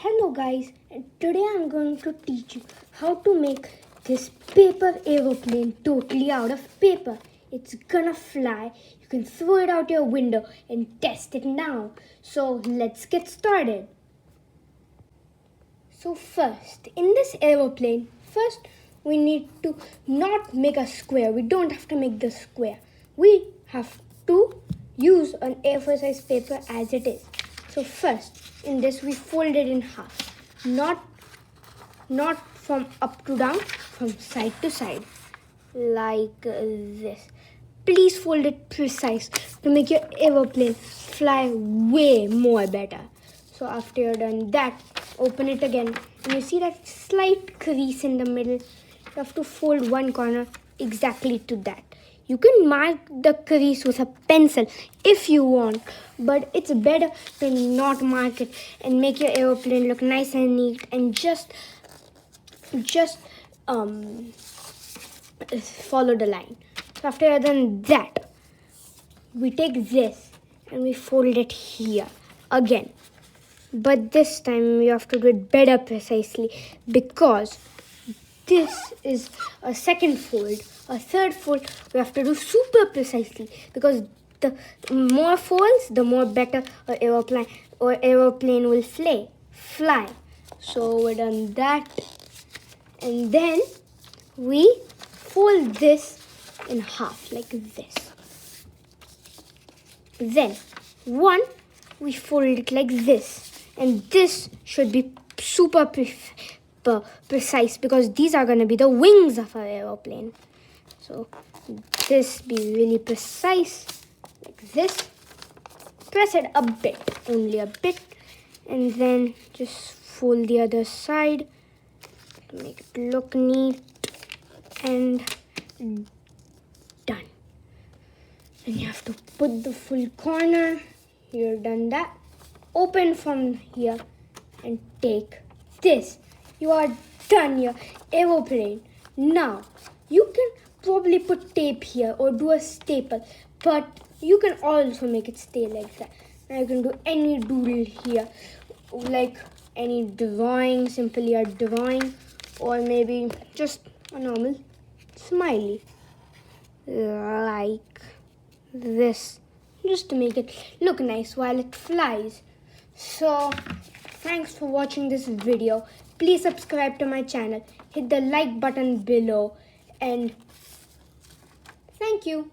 Hello guys, and today I'm going to teach you how to make this paper aeroplane totally out of paper. It's gonna fly. You can throw it out your window and test it now. So let's get started. So first, in this aeroplane, we need to not make a square. We don't have to make the square. We have to use an A4 size paper as it is. So first, in this we fold it in half. Not from up to down, from side to side. Like this. Please fold it precise to make your aeroplane fly way more better. So after you're done that, open it again and you see that slight crease in the middle. You have to fold one corner exactly to that. You can mark the crease with a pencil if you want, but it's better to not mark it and make your aeroplane look nice and neat and just follow the line. So after you've done that, we take this and we fold it here again. But this time we have to do it better precisely because this is a second fold. A third fold we have to do super precisely because the more folds, the more better our aeroplane will fly. So we're done that, and then we fold this in half like this. Then we fold it like this, and this should be super precise because these are going to be the wings of our aeroplane. So this be really precise like this. Press it a bit, only a bit, and then just fold the other side to make it look neat and done. And you have to put the full corner. You're done that. Open from here and take this. You are done your aeroplane. Now, you can probably put tape here or do a staple, but you can also make it stay like that. Now you can do any doodle here, like any drawing, simply a drawing, or maybe just a normal smiley, like this, just to make it look nice while it flies. So, thanks for watching this video. Please subscribe to my channel, hit the like button below, and thank you.